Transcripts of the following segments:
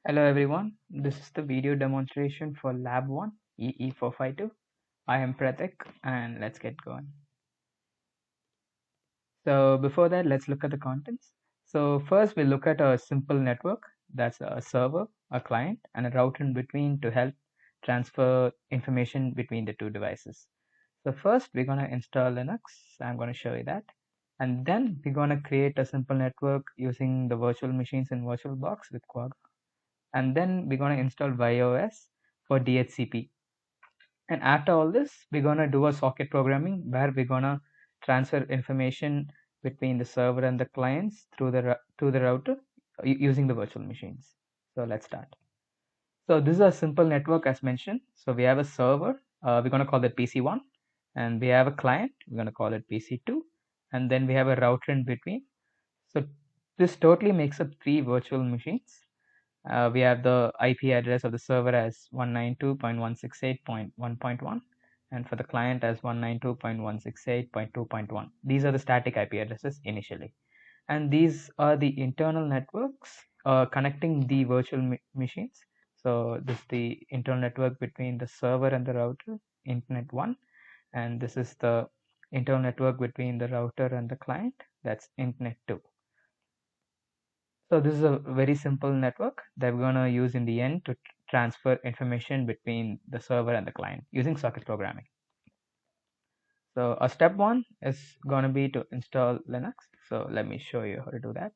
Hello everyone, this is the video demonstration for Lab 1 EE452. I am Pratik and let's get going. So before that, let's look at the contents. So first we'll look at a simple network, that's a server, a client and a router in between to help transfer information between the two devices. So first we're going to install Linux. I'm going to show you that. And then we're going to create a simple network using the virtual machines in VirtualBox with Quagga. And then we're going to install viOS for DHCP. And after all this, we're going to do a socket programming where we're going to transfer information between the server and the clients through the router using the virtual machines. So let's start. So this is a simple network as mentioned. So we have a server, we're going to call it PC1, and we have a client, we're going to call it PC2, and then we have a router in between. So this totally makes up 3 virtual machines. We have the IP address of the server as 192.168.1.1 and for the client as 192.168.2.1. These are the static IP addresses initially. And these are the internal networks connecting the virtual machines. So this is the internal network between the server and the router, Internet 1. And this is the internal network between the router and the client, that's Internet 2. So this is a very simple network that we're going to use in the end to transfer information between the server and the client using socket programming. So a step 1 is going to be to install Linux. So let me show you how to do that.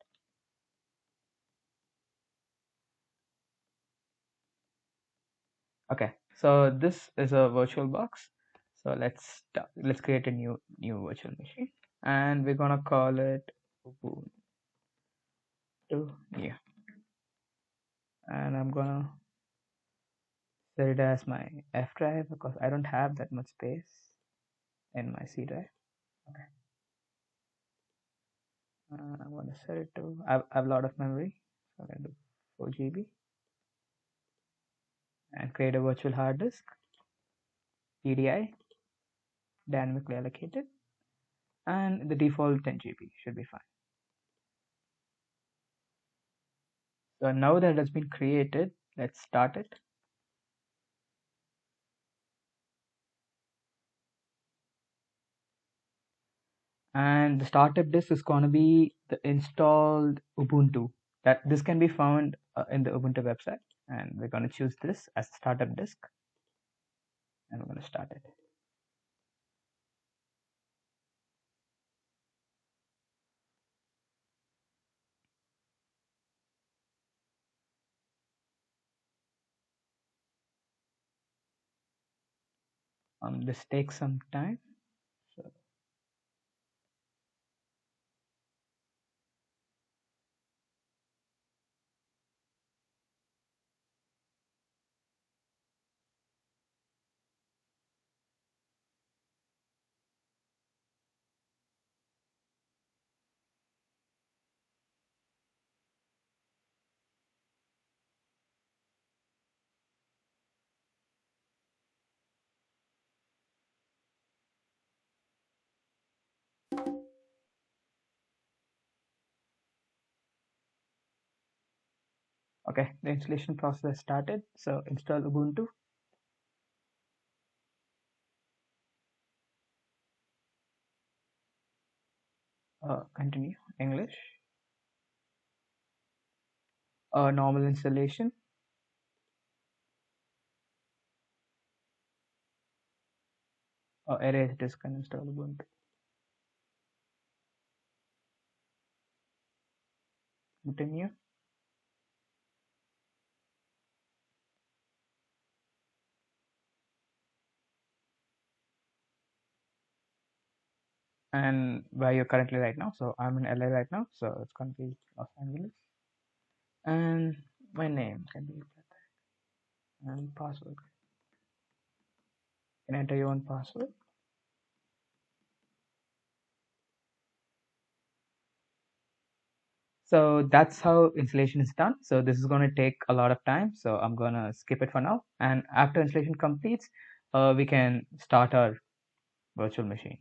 Okay, so this is a virtual box. So let's create a new virtual machine and we're going to call it Ubuntu new. And I'm going to set it as my F drive because I don't have that much space in my C drive. Okay. I'm going to set it to, I have a lot of memory, so I'm going to do 4 GB and create a virtual hard disk, PDI, dynamically allocated, and the default 10 GB should be fine. So now that it has been created, let's start it. And the startup disk is going to be the installed Ubuntu. That this can be found in the Ubuntu website, and we're going to choose this as startup disk, and we're going to start it. This takes some time. So okay, the installation process started. So install Ubuntu. Continue English. Normal installation. Erase disk and install Ubuntu. Continue. And where you're currently right now. So I'm in LA right now. So it's going to be Los Angeles. And my name can be and password. You can enter your own password. So that's how installation is done. So this is going to take a lot of time. So I'm going to skip it for now. And after installation completes, we can start our virtual machine.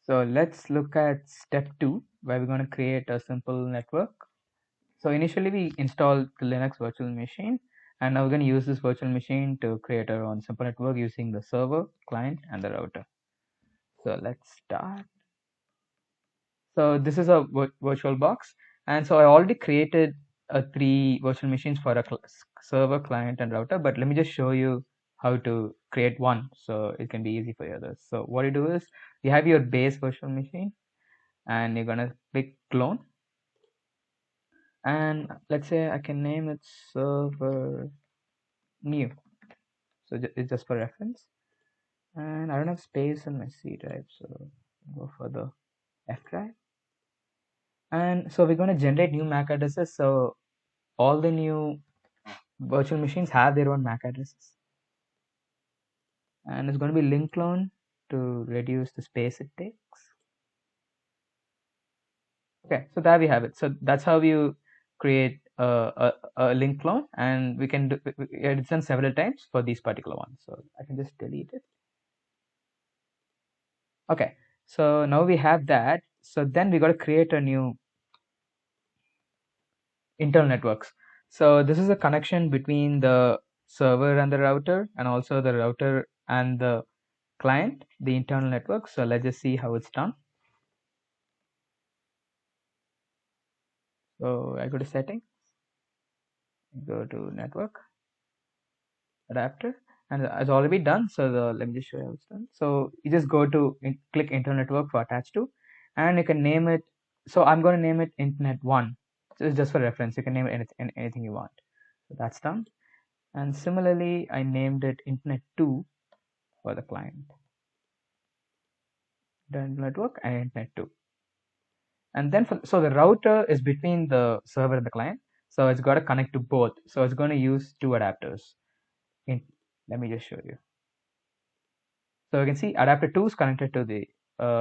So let's look at step 2. where we're going to create a simple network. So initially we installed the Linux virtual machine, and now we're going to use this virtual machine to create our own simple network using the server, client, and the router. So let's start. So this is a virtual box, and so I already created 3 virtual machines for a server, client, and router, but let me just show you how to create one so it can be easy for the others. So what you do is you have your base virtual machine, and you're gonna click clone, and let's say I can name it server new, so it's just for reference. And I don't have space in my C drive, so I'll go for the F drive. And so we're going to generate new MAC addresses. So all the new virtual machines have their own MAC addresses, and it's going to be link clone to reduce the space it takes. Okay, so there we have it. So that's how you create a link clone, and we can do it's done several times for these particular ones. So I can just delete it. Okay, so now we have that. So then we got to create a new internal networks. So this is a connection between the server and the router, and also the router and the client, the internal network. So let's just see how it's done. So I go to settings, go to network adapter, and it's already done. So let me just show you how it's done. So you just go to click internal network for attach to, and you can name it. So I'm going to name it internet 1. So it's just for reference. You can name it anything you want. So that's done. And similarly, I named it internet 2 for the client, the network, and internet 2. And then so the router is between the server and the client, so it's got to connect to both. So it's going to use 2 adapters. Let me just show you. So you can see adapter 2 is connected to the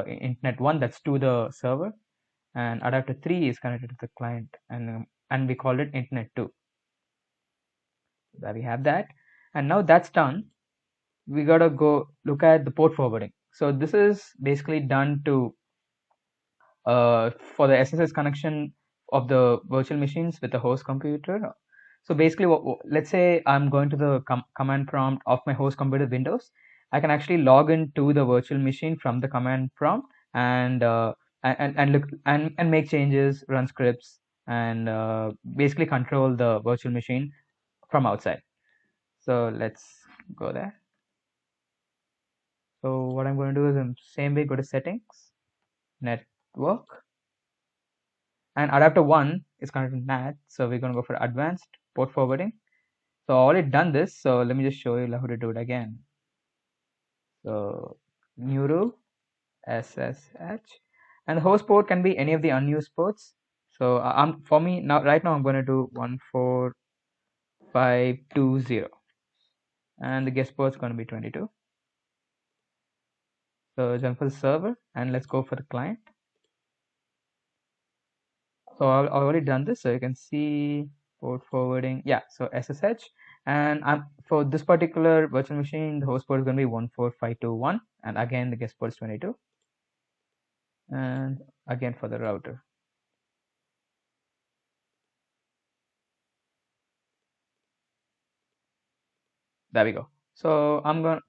internet 1, that's to the server, and adapter 3 is connected to the client, and we called it internet 2. There we have that. And now that's done, we got to go look at the port forwarding. So this is basically done to for the SSH connection of the virtual machines with the host computer. So basically, let's say I'm going to the command prompt of my host computer Windows. I can actually log into the virtual machine from the command prompt and look and make changes, run scripts, and basically control the virtual machine from outside. So let's go there. So what I'm going to do is in same way, go to settings, network, and adapter 1 is connected to NAT, so we're going to go for advanced port forwarding. So I already done this, so let me just show you how to do it again. So new rule SSH, and the host port can be any of the unused ports. So for me now, right now I'm going to do 14520, and the guest port is going to be 22. So jump for the server, and let's go for the client. So I've already done this, so you can see port forwarding. Yeah, so SSH, and for this particular virtual machine, the host port is going to be 14521, and again the guest port is 22, and again for the router. There we go. So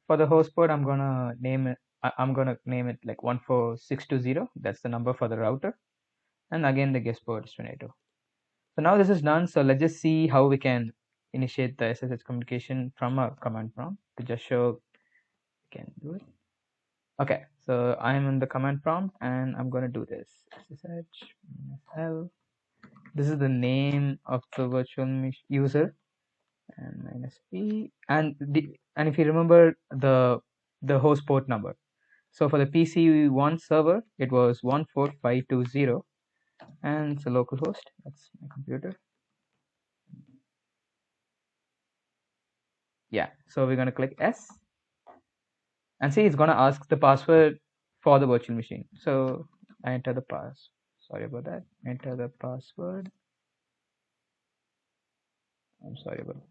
for the host port, I'm gonna name it. I'm gonna name it like 14620. That's the number for the router, and again the guest port is 22. So now this is done. So let's just see how we can initiate the SSH communication from a command prompt to just show we can do it. Okay, so I'm in the command prompt and I'm going to do this. SSH -l. This is the name of the virtual user, and -p, and if you remember the host port number. So for the PC1 server, it was 14520, and it's a local host. That's my computer. Yeah, so we're going to click S, and see it's going to ask the password for the virtual machine. So I enter the sorry about that. Enter the password. I'm sorry about that.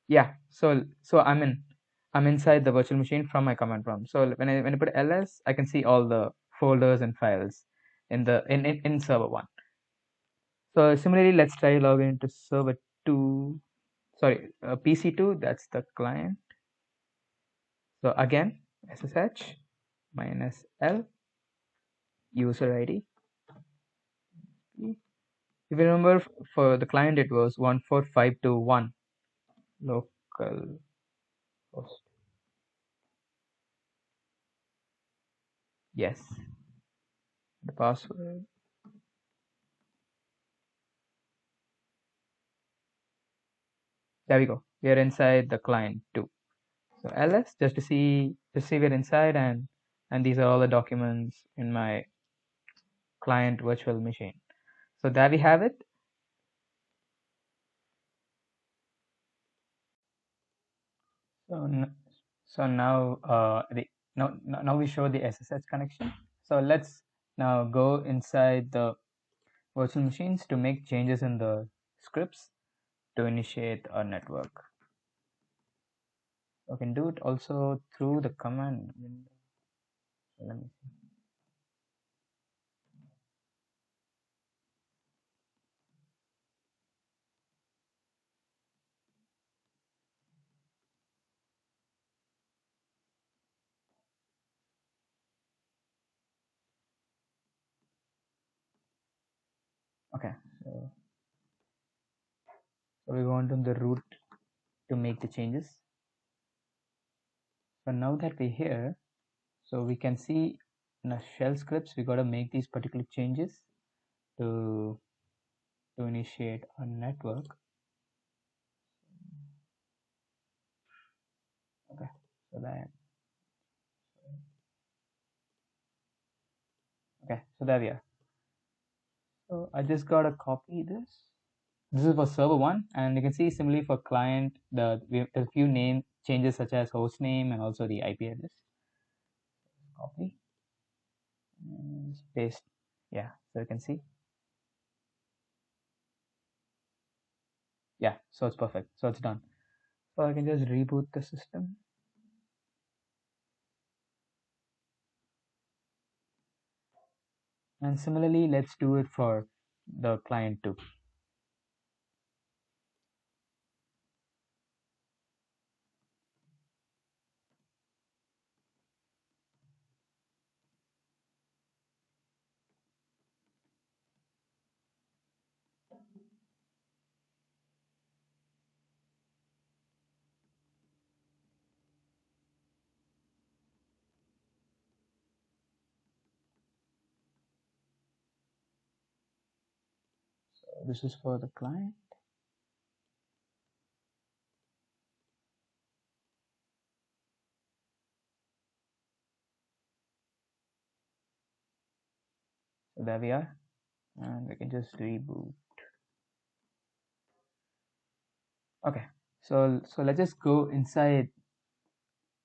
Yeah, so I'm inside the virtual machine from my command prompt. So when I put ls, I can see all the folders and files in the in server one. So similarly, let's try logging into server two. Sorry, PC2. That's the client. So again, SSH minus L user ID. If you remember, for the client it was 14521 local host. Yes, the password. There we go. We are inside the client too. So ls just to see we're inside, and these are all the documents in my client virtual machine. So there we have it. So so now now we show the SSH connection. So let's now go inside the virtual machines to make changes in the scripts to initiate our network. We can do it also through the command window. So let me see. Okay, so we want on the root to make the changes. So now that we're here, so we can see in our shell scripts we got to make these particular changes to initiate our network. Okay, so that okay, so there we are. So I just got to copy this. This is for server one, and you can see similarly for client there's a few name changes such as host name and also the IP address. Copy and paste. Yeah, so you can see. Yeah, so it's perfect. So it's done. So I can just reboot the system. And similarly, let's do it for the client too. So this is for the client. So there we are, and we can just reboot. Okay, so let's just go inside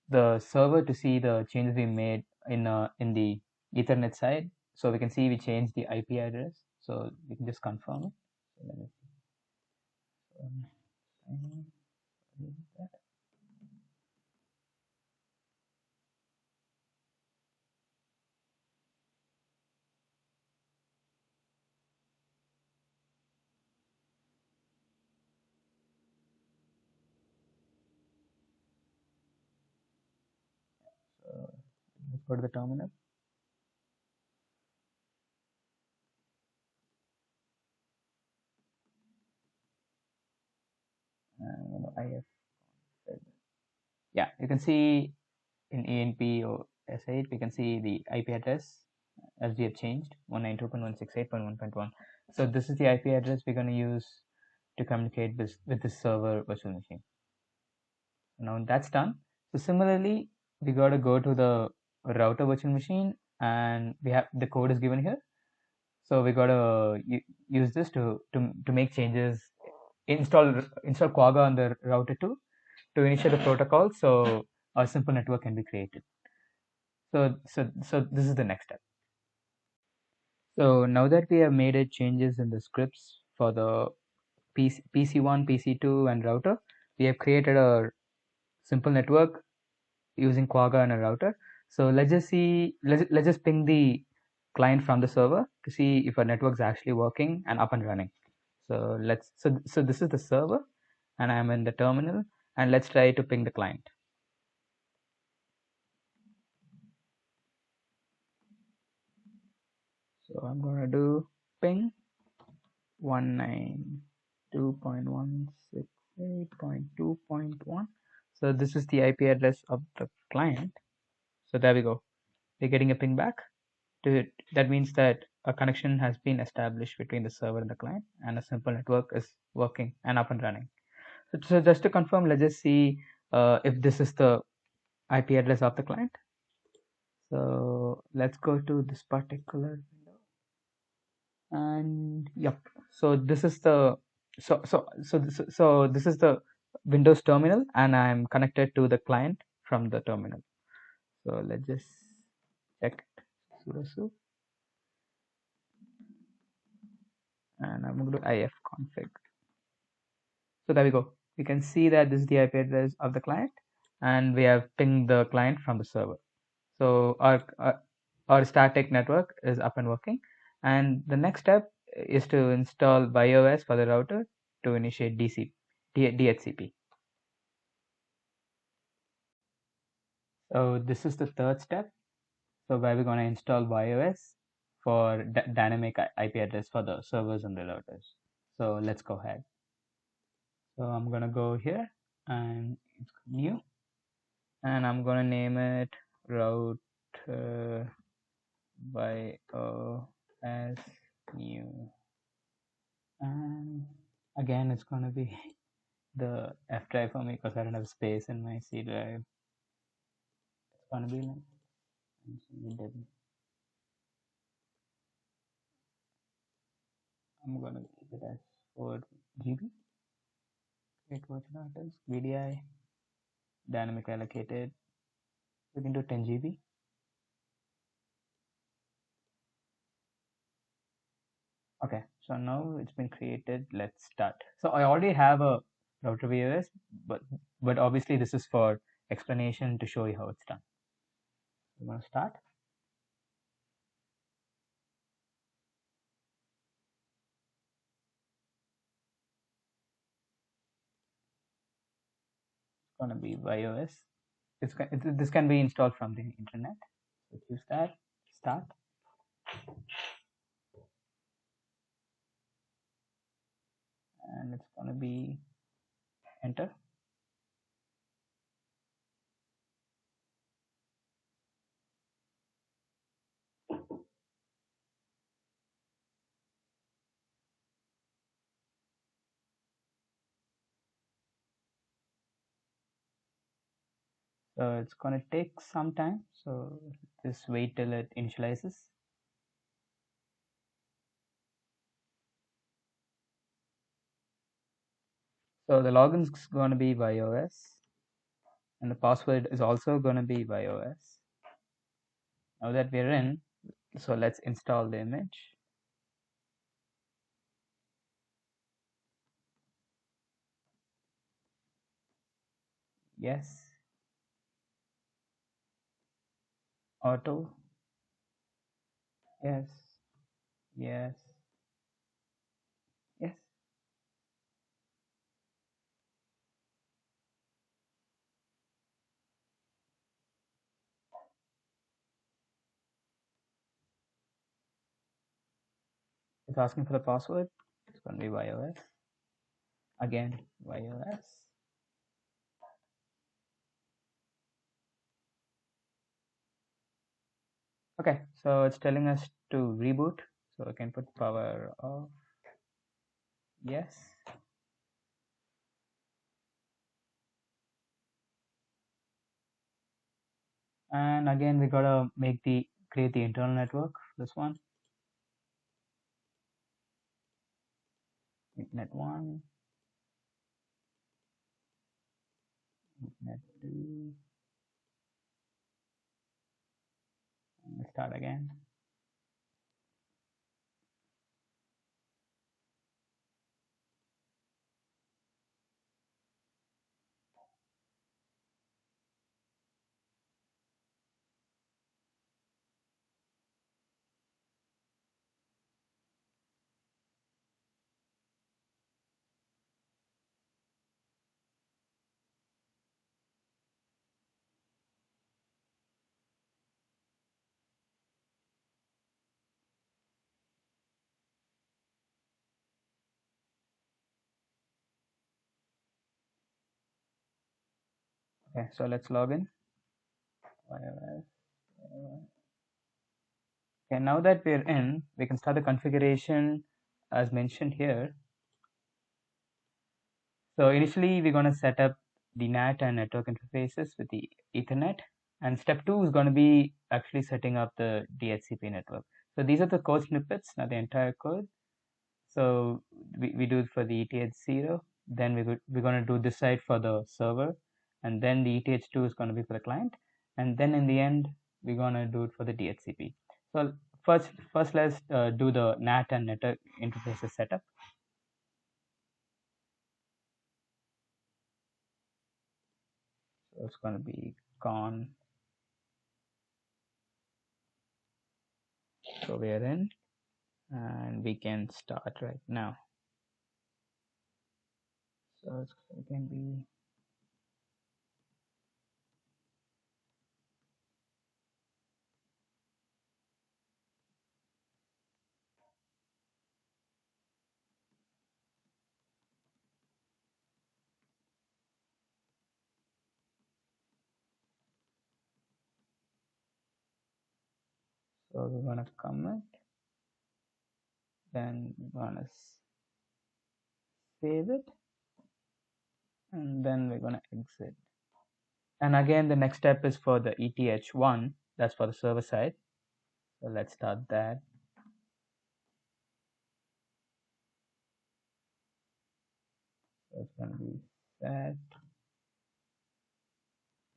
the server to see the changes we made in the Ethernet side. So we can see we changed the IP address. So we can just confirm it. So let me go to the terminal. IF. Yeah, you can see in ENP or S8, we can see the IP address as we have changed 192.168.1.1. So this is the IP address we're going to use to communicate with this server virtual machine. Now that's done. So similarly, we got to go to the router virtual machine, and we have the code is given here. So we got to use this to make changes. Install Quagga on the router too to initiate the protocol, so a simple network can be created. So this is the next step. So now that we have made changes in the scripts for the PC1, PC2, and router, we have created a simple network using Quagga and a router. So let's just see, let's just ping the client from the server to see if our network is actually working and up and running. So so this is the server, and I'm in the terminal, and let's try to ping the client. So I'm gonna do ping 192.168.2.1. So this is the IP address of the client. So there we go. We're getting a ping back. That means that a connection has been established between the server and the client, and a simple network is working and up and running. So just to confirm, let's just see if this is the IP address of the client. So let's go to this particular window, and yep. So this is the this is the Windows terminal, and I'm connected to the client from the terminal. So let's just check sudo su, and I'm going to do ifconfig. So there we go. We can see that this is the IP address of the client, and we have pinged the client from the server. So our static network is up and working, and the next step is to install BIOS for the router to initiate DHCP. So this is the third step. So where we're going to install BIOS for dynamic IP address for the servers and the routers. So let's go ahead. So I'm going to go here, and it's new, and I'm going to name it router BIOS new. And again, it's going to be the F drive for me because I don't have space in my C drive. It's going to be like, I'm going to keep it as 4 GB. Create virtual artists, VDI, dynamic allocated. We can do 10 GB. Okay, so now it's been created. Let's start. So I already have a router VOS, but obviously this is for explanation to show you how it's done. I'm going to start. It's going to be BIOS. This can be installed from the internet. So choose that, start. And it's going to be enter. So it's going to take some time. So just wait till it initializes. So the login is going to be BIOS, and the password is also going to be BIOS. Now that we're in, so let's install the image. Yes. Auto. Yes. Yes. Yes. It's asking for the password. It's going to be BIOS. Again, BIOS. Okay, so it's telling us to reboot. So I can put power off. Yes. And again, we gotta create the internal network. This one. Net 1. Net 2. And start again. Okay, so let's log in. Okay, now that we're in, we can start the configuration as mentioned here. So initially we're going to set up the NAT and network interfaces with the Ethernet, and step 2 is going to be actually setting up the DHCP network. So these are the code snippets, not the entire code. So we do it for the ETH0, then we're going to do this side for the server, and then the ETH2 is going to be for the client, and then in the end we're going to do it for the DHCP. So first let's do the NAT and network interfaces setup. So it's going to be con. So we are in, and we can start right now. So it can be so we're gonna commit, then we're gonna save it, and then we're gonna exit. And again, the next step is for the ETH1, that's for the server side. So let's start that. So it's gonna be set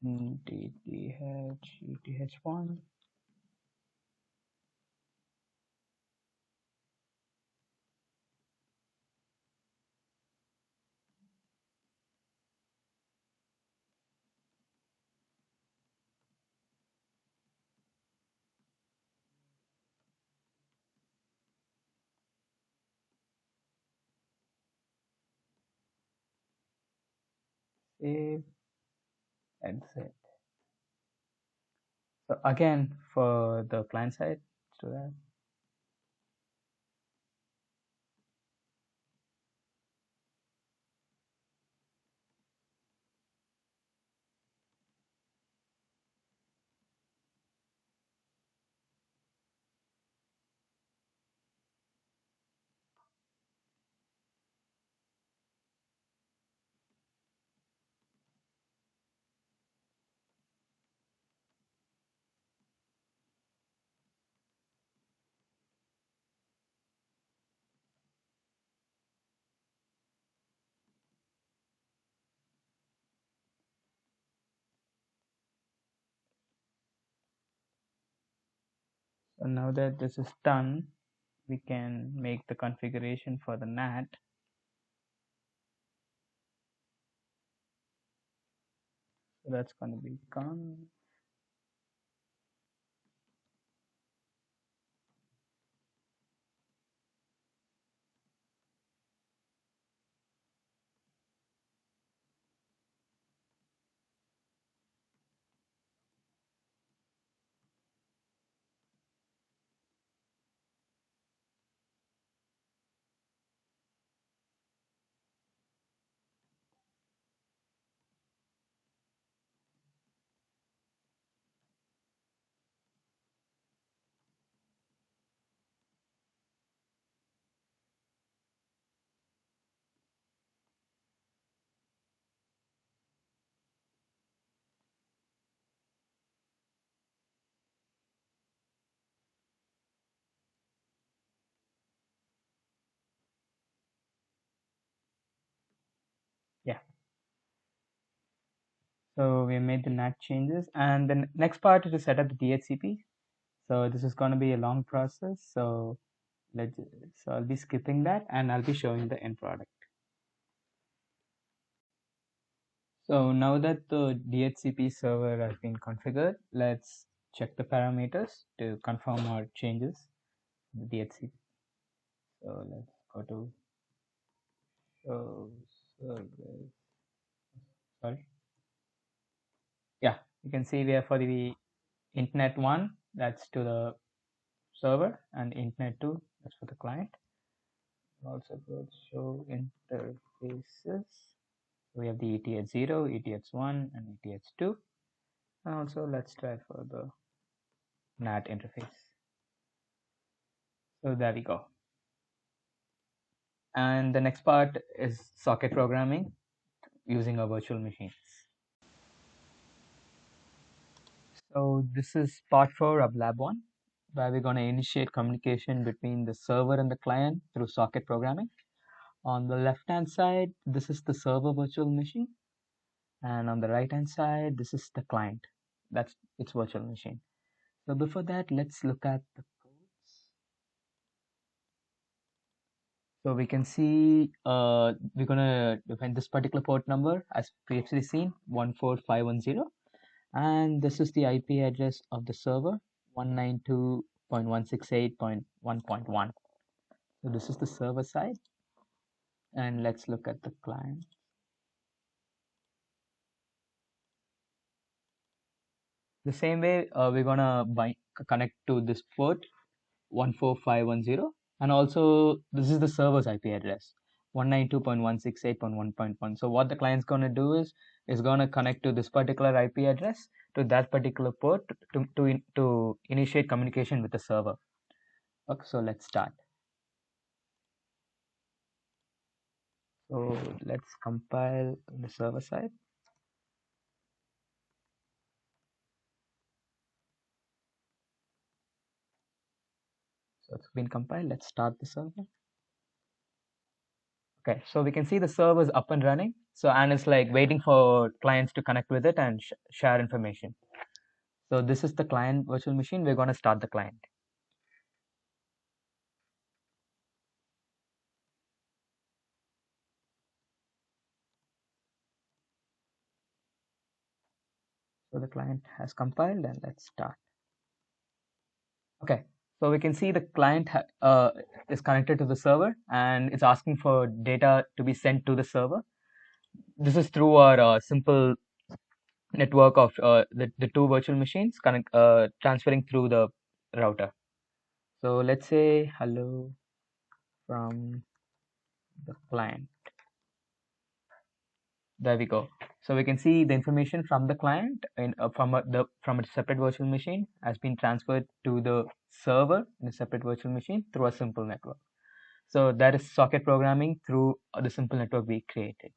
DTH ETH1. Save, exit. So again, for the client side, let's do that. So now that this is done, we can make the configuration for the NAT. So that's going to be con. Yeah. So we made the NAT changes, and the next part is to set up the DHCP. So this is going to be a long process. So I'll be skipping that, and I'll be showing the end product. So now that the DHCP server has been configured, let's check the parameters to confirm our changes in the DHCP. So let's go to show service. Sorry. Yeah, you can see we are for the internet 1, that's to the server, and internet 2, that's for the client. Also go to show interfaces. We have the ETH0, ETH1, and ETH2. And also let's try for the NAT interface. So there we go. And the next part is socket programming using our virtual machines. So this is part 4 of Lab 1, where we're going to initiate communication between the server and the client through socket programming. On the left hand side, this is the server virtual machine, and on the right hand side, this is the client. That's its virtual machine. So before that, let's look at the codes. So we can see we're gonna define this particular port number as previously seen, 14510, and this is the IP address of the server, 192.168.1.1. So this is the server side, and let's look at the client. The same way, we're gonna connect to this port 14510, and also this is the server's IP address, 192.168.1.1. So what the client's gonna do is gonna connect to this particular IP address to that particular port to initiate communication with the server. Okay, so let's start. So let's compile the server side. So it's been compiled. Let's start the server. Okay, so we can see the server is up and running. So, and it's like waiting for clients to connect with it and share information. So this is the client virtual machine. We're going to start the client. So the client has compiled, and let's start. Okay, so we can see the client is connected to the server, and it's asking for data to be sent to the server. This is through our simple network of the two virtual machines transferring through the router. So let's say hello from the client. There we go. So we can see the information from the client from a separate virtual machine has been transferred to the server in a separate virtual machine through a simple network. So that is socket programming through the simple network we created.